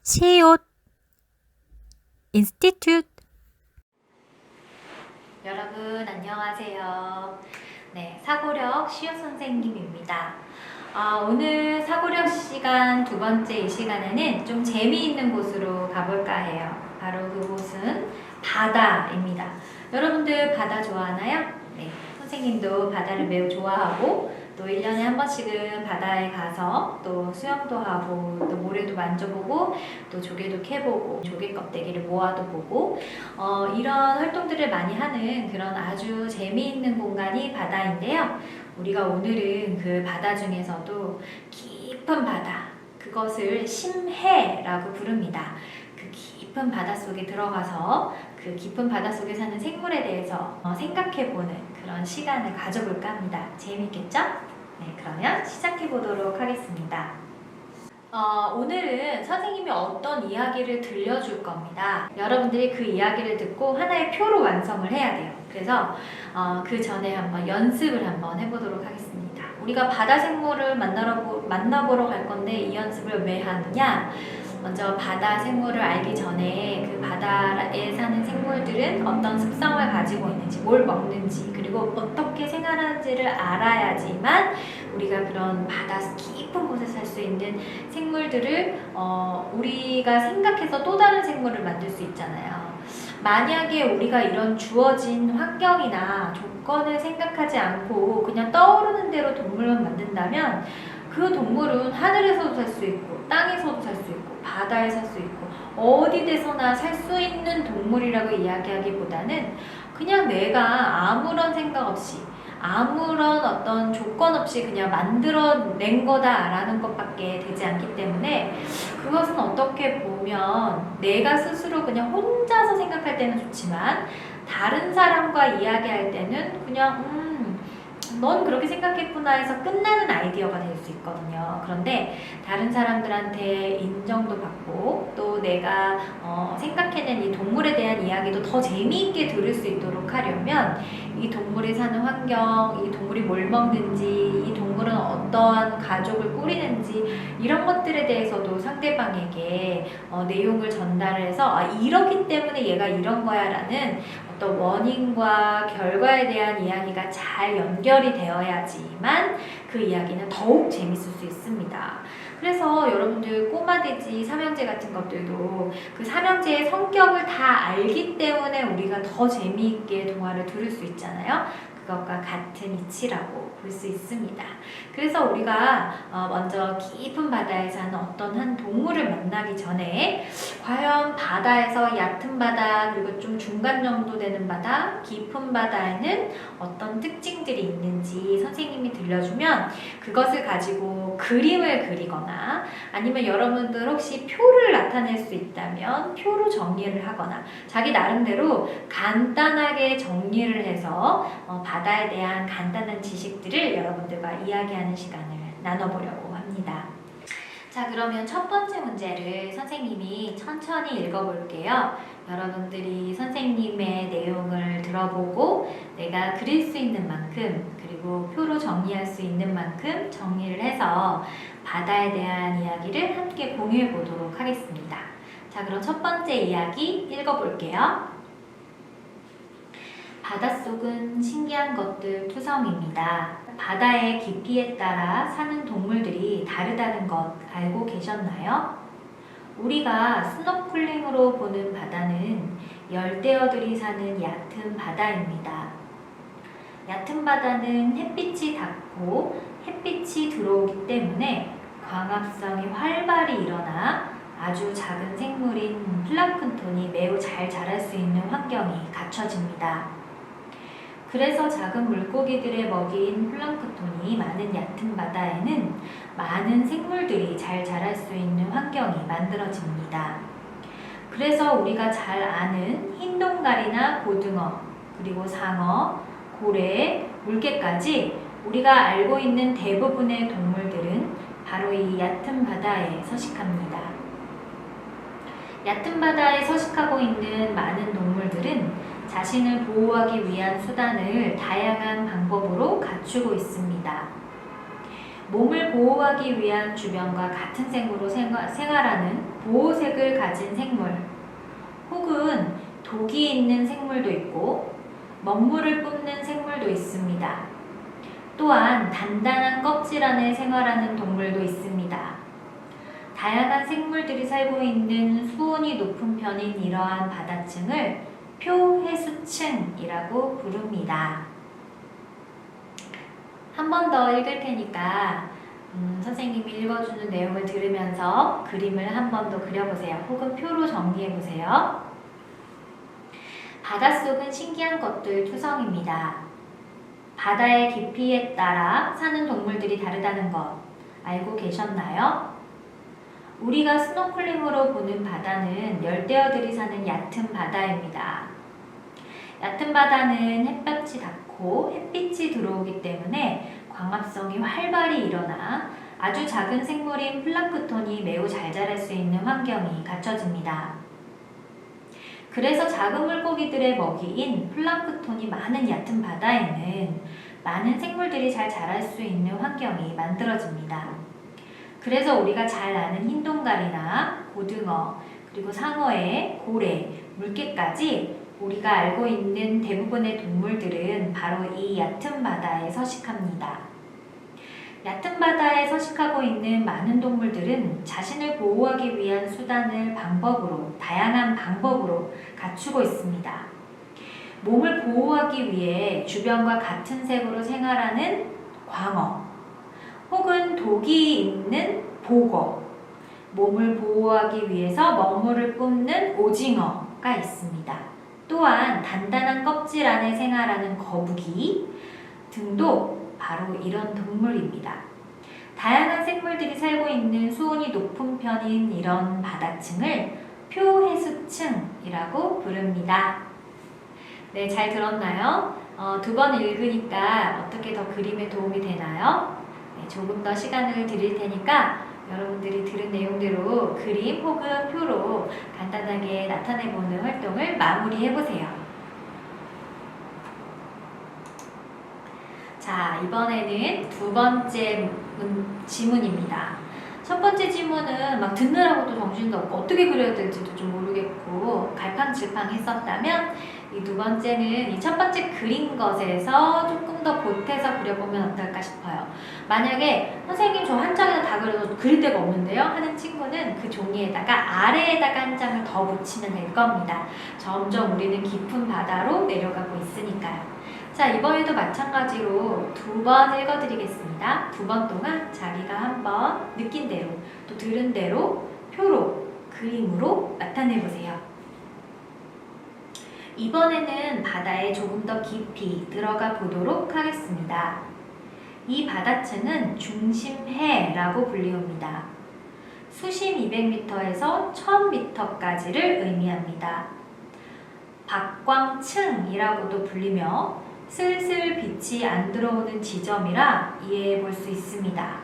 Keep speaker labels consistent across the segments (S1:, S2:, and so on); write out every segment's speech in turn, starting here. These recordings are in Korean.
S1: 시옷 인스티튜트.
S2: 여러분 안녕하세요. 네, 사고력 시옷 선생님입니다. 오늘 사고력 시간 두 번째 이 시간에는 좀 재미있는 곳으로 가볼까 해요. 바로 그곳은 바다입니다. 여러분들 바다 좋아하나요? 네, 선생님도 바다를 매우 좋아하고 또 1년에 한 번씩은 바다에 가서 또 수영도 하고 또 모래도 만져보고 또 조개도 캐보고 조개 껍데기를 모아도 보고 이런 활동들을 많이 하는 그런 아주 재미있는 공간이 바다인데요. 우리가 오늘은 그 바다 중에서도 깊은 바다, 그것을 심해라고 부릅니다. 그 깊은 바다 속에 들어가서 그 깊은 바다 속에 사는 생물에 대해서 생각해보는 그런 시간을 가져볼까 합니다. 재밌겠죠? 네, 그러면 시작해 보도록 하겠습니다. 오늘은 선생님이 어떤 이야기를 들려줄 겁니다. 여러분들이 그 이야기를 듣고 하나의 표로 완성을 해야 돼요. 그래서 그 전에 한번 연습을 한번 해보도록 하겠습니다. 우리가 바다 생물을 만나보러 갈 건데 이 연습을 왜 하느냐? 먼저 바다 생물을 알기 전에 그 바다에 사는 생물들은 어떤 습성을 가지고 있는지, 뭘 먹는지, 그리고 어떻게 생활하는지를 알아야지만 우리가 그런 바다 깊은 곳에 살 수 있는 생물들을 우리가 생각해서 또 다른 생물을 만들 수 있잖아요. 만약에 우리가 이런 주어진 환경이나 조건을 생각하지 않고 그냥 떠오르는 대로 동물만 만든다면 그 동물은 하늘에서도 살 수 있고 땅에서도 살 수 있고 바다에 살 수 있고 어디에서나 살 수 있는 동물이라고 이야기하기보다는 그냥 내가 아무런 생각 없이 아무런 어떤 조건 없이 그냥 만들어낸 거다라는 것밖에 되지 않기 때문에 그것은 어떻게 보면 내가 스스로 그냥 혼자서 생각할 때는 좋지만 다른 사람과 이야기할 때는 그냥 넌 그렇게 생각했구나 해서 끝나는 아이디어가 될 수 있거든요. 그런데 다른 사람들한테 인정도 받고 또 내가 생각해낸 이 동물에 대한 이야기도 더 재미있게 들을 수 있도록 하려면 이 동물이 사는 환경, 이 동물이 뭘 먹는지, 이 동물은 어떠한 가족을 꾸리는지 이런 것들에 대해서도 상대방에게 내용을 전달해서 이렇기 때문에 얘가 이런 거야 라는 어떤 원인과 결과에 대한 이야기가 잘 연결이 되어야지만 그 이야기는 더욱 재밌을 수 있습니다. 그래서 여러분들 꼬마돼지 삼형제 같은 것들도 그 삼형제의 성격을 다 알기 때문에 우리가 더 재미있게 동화를 들을 수 있잖아요. 그것과 같은 이치라고 볼 수 있습니다. 그래서 우리가 먼저 깊은 바다에 사는 어떤 한 동물을 만나기 전에 과연 바다에서 얕은 바다 그리고 좀 중간 정도 되는 바다, 깊은 바다에는 어떤 특징들이 있는지 선생님이 들려주면 그것을 가지고 그림을 그리거나 아니면 여러분들 혹시 표를 나타낼 수 있다면 표로 정리를 하거나 자기 나름대로 간단하게 정리를 해서 바다에 대한 간단한 지식들을 여러분들과 이야기하는 시간을 나눠보려고 합니다. 자, 그러면 첫 번째 문제를 선생님이 천천히 읽어볼게요. 여러분들이 선생님의 내용을 들어보고 내가 그릴 수 있는 만큼 그리고 표로 정리할 수 있는 만큼 정리를 해서 바다에 대한 이야기를 함께 공유해 보도록 하겠습니다. 자, 그럼 첫 번째 이야기 읽어볼게요. 바닷속은 신기한 것들 투성입니다. 바다의 깊이에 따라 사는 동물들이 다르다는 것 알고 계셨나요? 우리가 스노클링으로 보는 바다는 열대어들이 사는 얕은 바다입니다. 얕은 바다는 햇빛이 닿고 햇빛이 들어오기 때문에 광합성이 활발히 일어나 아주 작은 생물인 플랑크톤이 매우 잘 자랄 수 있는 환경이 갖춰집니다. 그래서 작은 물고기들의 먹이인 플랑크톤이 많은 얕은 바다에는 많은 생물들이 잘 자랄 수 있는 환경이 만들어집니다. 그래서 우리가 잘 아는 흰동가리나 고등어, 그리고 상어, 고래, 물개까지 우리가 알고 있는 대부분의 동물들은 바로 이 얕은 바다에 서식합니다. 얕은 바다에 서식하고 있는 많은 동물들은 자신을 보호하기 위한 수단을 다양한 방법으로 갖추고 있습니다. 몸을 보호하기 위한 주변과 같은 색으로 생활하는 보호색을 가진 생물, 혹은 독이 있는 생물도 있고 먹물을 뿜는 생물도 있습니다. 또한 단단한 껍질 안에 생활하는 동물도 있습니다. 다양한 생물들이 살고 있는 수온이 높은 편인 이러한 바다층을 표해수층이라고 부릅니다. 한 번 더 읽을 테니까 선생님이 읽어주는 내용을 들으면서 그림을 한 번 더 그려보세요. 혹은 표로 정리해보세요. 바닷속은 신기한 것들 투성입니다. 바다의 깊이에 따라 사는 동물들이 다르다는 것 알고 계셨나요? 우리가 스노클링으로 보는 바다는 열대어들이 사는 얕은 바다입니다. 얕은 바다는 햇볕이 닿고 햇빛이 들어오기 때문에 광합성이 활발히 일어나 아주 작은 생물인 플랑크톤이 매우 잘 자랄 수 있는 환경이 갖춰집니다. 그래서 작은 물고기들의 먹이인 플랑크톤이 많은 얕은 바다에는 많은 생물들이 잘 자랄 수 있는 환경이 만들어집니다. 그래서 우리가 잘 아는 흰동갈이나 고등어, 그리고 상어에 고래, 물개까지 우리가 알고 있는 대부분의 동물들은 바로 이 얕은 바다에 서식합니다. 얕은 바다에 서식하고 있는 많은 동물들은 자신을 보호하기 위한 수단을 다양한 방법으로 갖추고 있습니다. 몸을 보호하기 위해 주변과 같은 색으로 생활하는 광어, 혹은 독이 있는 보거, 몸을 보호하기 위해서 먹물을 뿜는 오징어가 있습니다. 또한 단단한 껍질 안에 생활하는 거북이 등도 바로 이런 동물입니다. 다양한 생물들이 살고 있는 수온이 높은 편인 이런 바다층을 표해수층이라고 부릅니다. 네, 잘 들었나요? 두 번 읽으니까 어떻게 더 그림에 도움이 되나요? 네, 조금 더 시간을 드릴 테니까 여러분들이 들은 내용대로 그림 혹은 표로 간단하게 나타내보는 활동을 마무리해보세요. 자, 이번에는 두 번째 지문입니다. 첫 번째 지문은 막 듣느라고도 정신도 없고 어떻게 그려야 될지도 좀 모르겠고 갈팡질팡했었다면 이 두 번째는 이 첫 번째 그린 것에서 조금 더 보태서 그려보면 어떨까 싶어요. 만약에 선생님 저 한 장이나 다 그려서 그릴 데가 없는데요 하는 친구는 그 종이에다가 아래에다가 한 장을 더 붙이면 될 겁니다. 점점 우리는 깊은 바다로 내려가고 있으니까요. 자, 이번에도 마찬가지로 두 번 읽어드리겠습니다. 두 번 동안 자기가 한번 느낀 대로 또 들은 대로 표로 그림으로 나타내보세요. 이번에는 바다에 조금 더 깊이 들어가 보도록 하겠습니다. 이 바다층은 중심해라고 불리웁니다. 수심 200m에서 1000m까지를 의미합니다. 박광층이라고도 불리며 슬슬 빛이 안 들어오는 지점이라 이해해 볼 수 있습니다.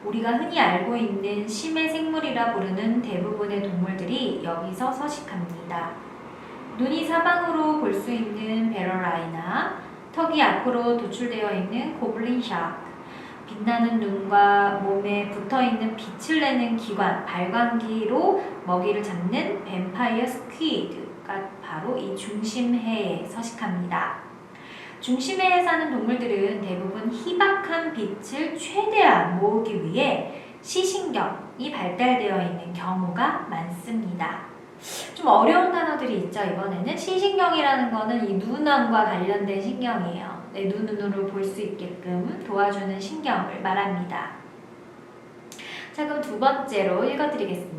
S2: 우리가 흔히 알고 있는 심해 생물이라 부르는 대부분의 동물들이 여기서 서식합니다. 눈이 사방으로 볼 수 있는 베러라이나 턱이 앞으로 도출되어 있는 고블린 샤크, 빛나는 눈과 몸에 붙어있는 빛을 내는 기관, 발광기로 먹이를 잡는 뱀파이어 스퀴드가 바로 이 중심해에 서식합니다. 중심해에 사는 동물들은 대부분 희박한 빛을 최대한 모으기 위해 시신경이 발달되어 있는 경우가 많습니다. 좀 어려운 단어들이 있죠. 이번에는 시신경이라는 거는 이 눈안과 관련된 신경이에요. 내 눈으로 볼 수 있게끔 도와주는 신경을 말합니다. 자, 그럼 두 번째로 읽어드리겠습니다.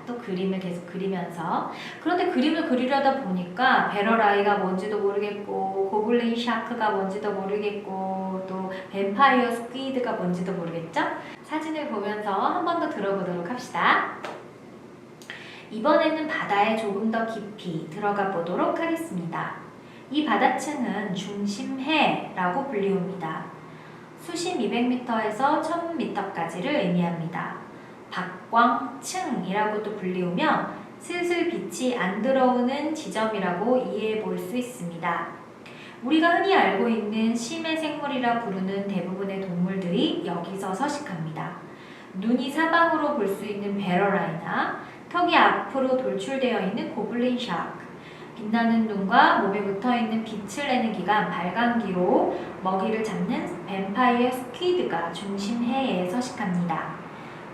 S2: 또 그림을 계속 그리면서 그런데 그림을 그리려다 보니까 베러라이가 뭔지도 모르겠고 고블린 샤크가 뭔지도 모르겠고 또 뱀파이어 스퀴드가 뭔지도 모르겠죠? 사진을 보면서 한 번 더 들어보도록 합시다. 이번에는 바다에 조금 더 깊이 들어가 보도록 하겠습니다. 이 바다층은 중심해라고 불리웁니다. 수심 200m에서 1000m까지를 의미합니다. 박광층이라고도 불리우며 슬슬 빛이 안 들어오는 지점이라고 이해해 볼 수 있습니다. 우리가 흔히 알고 있는 심해 생물이라 부르는 대부분의 동물들이 여기서 서식합니다. 눈이 사방으로 볼 수 있는 베러라이나 턱이 앞으로 돌출되어 있는 고블린 샤크, 빛나는 눈과 몸에 붙어있는 빛을 내는 기관 발광기로 먹이를 잡는 뱀파이어 스퀴드가 중심해에 서식합니다.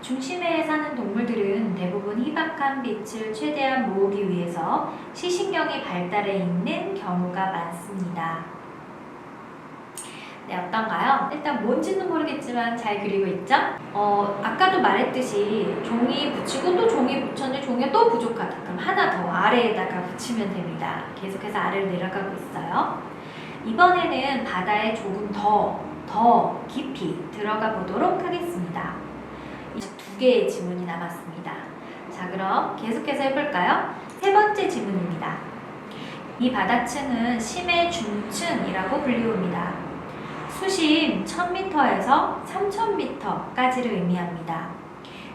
S2: 중심해에 사는 동물들은 대부분 희박한 빛을 최대한 모으기 위해서 시신경이 발달해 있는 경우가 많습니다. 네, 어떤가요? 일단 뭔지는 모르겠지만 잘 그리고 있죠? 아까도 말했듯이 종이 붙이고 또 종이 붙였는데 종이가 또 부족하다. 그럼 하나 더 아래에다가 붙이면 됩니다. 계속해서 아래로 내려가고 있어요. 이번에는 바다에 조금 더 깊이 들어가 보도록 하겠습니다. 이제 2개의 지문이 남았습니다. 자, 그럼 계속해서 해볼까요? 3번째 지문입니다. 이 바다층은 심해 중층이라고 불리웁니다. 수심 1000m에서 3000m까지를 의미합니다.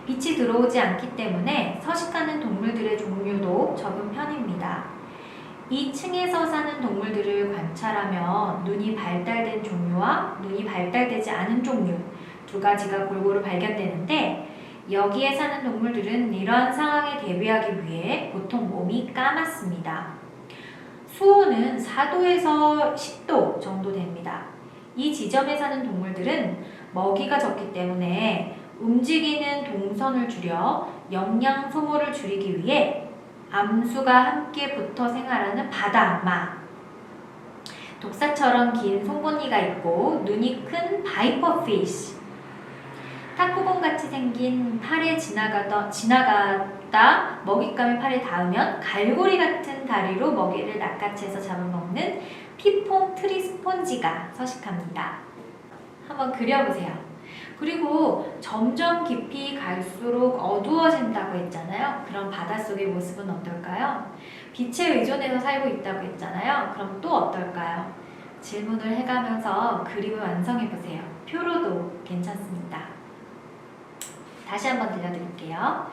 S2: 빛이 들어오지 않기 때문에 서식하는 동물들의 종류도 적은 편입니다. 이 층에서 사는 동물들을 관찰하면 눈이 발달된 종류와 눈이 발달되지 않은 종류 2가지가 골고루 발견되는데, 여기에 사는 동물들은 이러한 상황에 대비하기 위해 보통 몸이 까맣습니다. 수온은 4도에서 10도 정도 됩니다. 이 지점에 사는 동물들은 먹이가 적기 때문에 움직이는 동선을 줄여 영양 소모를 줄이기 위해 암수가 함께 붙어 생활하는 바다 악마, 독사처럼 긴 송곳니가 있고 눈이 큰 바이퍼 피쉬, 탁구공같이 생긴 팔에 지나가다 먹잇감이 팔에 닿으면 갈고리 같은 다리로 먹이를 낚아채서 잡아먹는 피폼 트리 스폰지가 서식합니다. 한번 그려보세요. 그리고 점점 깊이 갈수록 어두워진다고 했잖아요. 그럼 바닷속의 모습은 어떨까요? 빛에 의존해서 살고 있다고 했잖아요. 그럼 또 어떨까요? 질문을 해가면서 그림을 완성해보세요. 표로도 괜찮습니다. 다시 한번 들려드릴게요.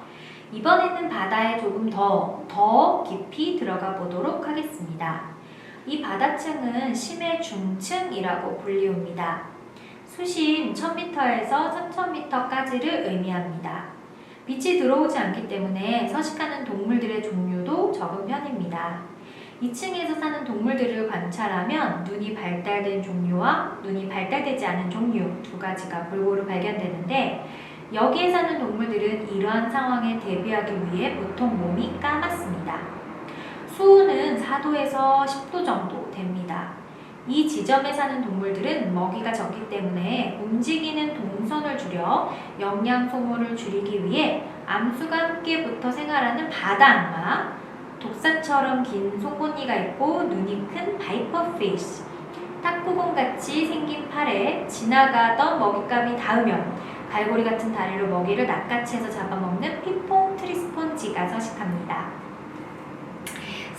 S2: 이번에는 바다에 조금 더 깊이 들어가 보도록 하겠습니다. 이 바다층은 심해 중층이라고 불리웁니다. 수심 1000m에서 3000m까지를 의미합니다. 빛이 들어오지 않기 때문에 서식하는 동물들의 종류도 적은 편입니다. 2층에서 사는 동물들을 관찰하면 눈이 발달된 종류와 눈이 발달되지 않은 종류 2가지가 골고루 발견되는데, 여기에 사는 동물들은 이러한 상황에 대비하기 위해 보통 몸이 까맣습니다. 수온은 4도에서 10도 정도 됩니다. 이 지점에 사는 동물들은 먹이가 적기 때문에 움직이는 동선을 줄여 영양 소모를 줄이기 위해 암수가 함께 붙어 생활하는 바다 악마, 독사처럼 긴 송곳니가 있고 눈이 큰 바이퍼 피쉬, 탁구공같이 생긴 팔에 지나가던 먹잇감이 닿으면 갈고리 같은 다리로 먹이를 낚아채서 잡아먹는 피폼 트리 스폰지가 서식합니다.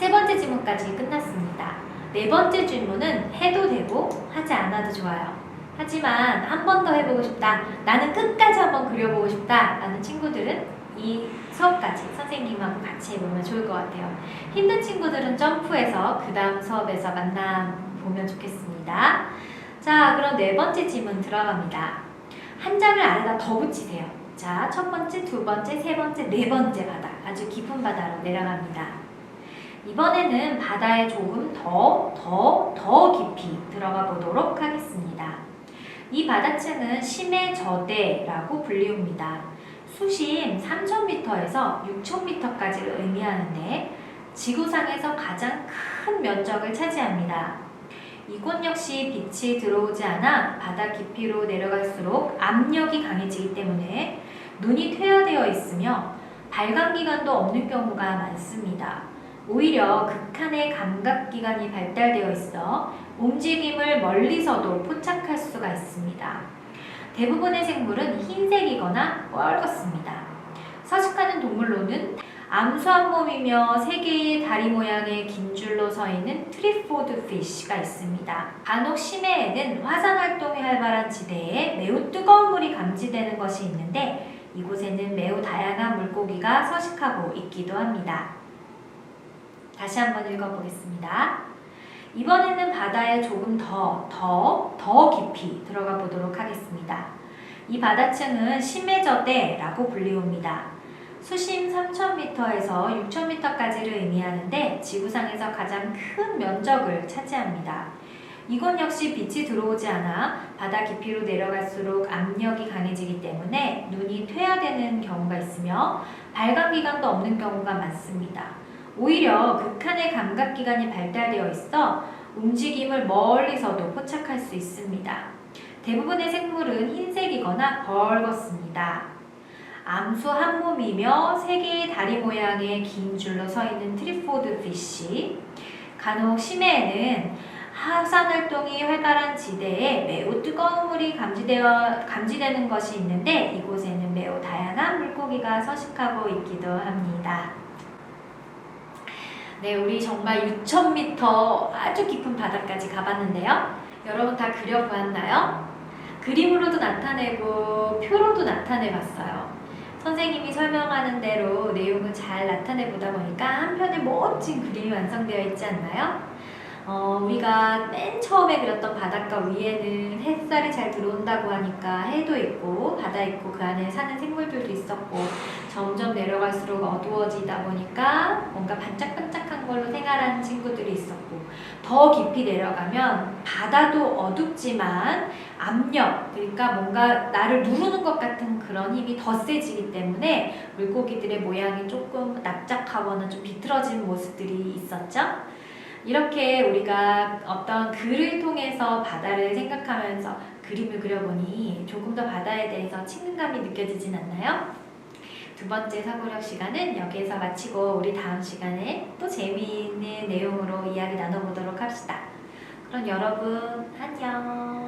S2: 3번째 질문까지 끝났습니다. 4번째 질문은 해도 되고 하지 않아도 좋아요. 하지만 한 번 더 해보고 싶다, 나는 끝까지 한번 그려보고 싶다 라는 친구들은 이 수업까지 선생님하고 같이 해보면 좋을 것 같아요. 힘든 친구들은 점프해서 그 다음 수업에서 만나보면 좋겠습니다. 자, 그럼 4번째 질문 들어갑니다. 한 장을 아래다 더 붙이세요. 자, 1번째, 2번째, 3번째, 4번째 바다, 아주 깊은 바다로 내려갑니다. 이번에는 바다에 조금 더 깊이 들어가 보도록 하겠습니다. 이 바다층은 심해 저대라고 불리웁니다. 수심 3000m에서 6000m까지를 의미하는데 지구상에서 가장 큰 면적을 차지합니다. 이곳 역시 빛이 들어오지 않아 바다 깊이로 내려갈수록 압력이 강해지기 때문에 눈이 퇴화되어 있으며 발광기관도 없는 경우가 많습니다. 오히려 극한의 감각기관이 발달되어 있어 움직임을 멀리서도 포착할 수가 있습니다. 대부분의 생물은 흰색이거나 뻘겋습니다. 서식하는 동물로는 암수 한 몸이며 3개의 다리 모양의 긴 줄로 서 있는 트리포드 피쉬가 있습니다. 간혹 심해에는 화산 활동이 활발한 지대에 매우 뜨거운 물이 감지되는 것이 있는데, 이곳에는 매우 다양한 물고기가 서식하고 있기도 합니다. 다시 한번 읽어보겠습니다. 이번에는 바다에 조금 더 깊이 들어가 보도록 하겠습니다. 이 바다층은 심해저대라고 불리웁니다. 수심 3,000m에서 6,000m까지를 의미하는데 지구상에서 가장 큰 면적을 차지합니다. 이곳 역시 빛이 들어오지 않아 바다 깊이로 내려갈수록 압력이 강해지기 때문에 눈이 퇴화되는 경우가 있으며 발광기관도 없는 경우가 많습니다. 오히려 극한의 감각기관이 발달되어 있어 움직임을 멀리서도 포착할 수 있습니다. 대부분의 생물은 흰색이거나 벌겋습니다. 암수 한 몸이며 세 개의 다리 모양의 긴 줄로 서 있는 트리포드 피쉬, 간혹 심해에는 하산 활동이 활발한 지대에 매우 뜨거운 물이 감지되는 것이 있는데 이곳에는 매우 다양한 물고기가 서식하고 있기도 합니다. 네, 우리 정말 6,000m 아주 깊은 바다까지 가봤는데요. 여러분 다 그려보았나요? 그림으로도 나타내고 표로도 나타내봤어요. 선생님이 설명하는 대로 내용을 잘 나타내보다 보니까 한편의 멋진 그림이 완성되어 있지 않나요? 우리가 맨 처음에 그렸던 바닷가 위에는 햇살이 잘 들어온다고 하니까 해도 있고 바다 있고 그 안에 사는 생물들도 있었고 점점 내려갈수록 어두워지다 보니까 뭔가 반짝반짝한 걸로 생활하는 친구들이 있었고 더 깊이 내려가면 바다도 어둡지만 압력, 그러니까 뭔가 나를 누르는 것 같은 그런 힘이 더 세지기 때문에 물고기들의 모양이 조금 납작하거나 좀 비틀어진 모습들이 있었죠. 이렇게 우리가 어떤 글을 통해서 바다를 생각하면서 그림을 그려보니 조금 더 바다에 대해서 친근감이 느껴지진 않나요? 두 번째 사고력 시간은 여기에서 마치고 우리 다음 시간에 또 재미있는 내용으로 이야기 나눠보도록 합시다. 그럼 여러분 안녕.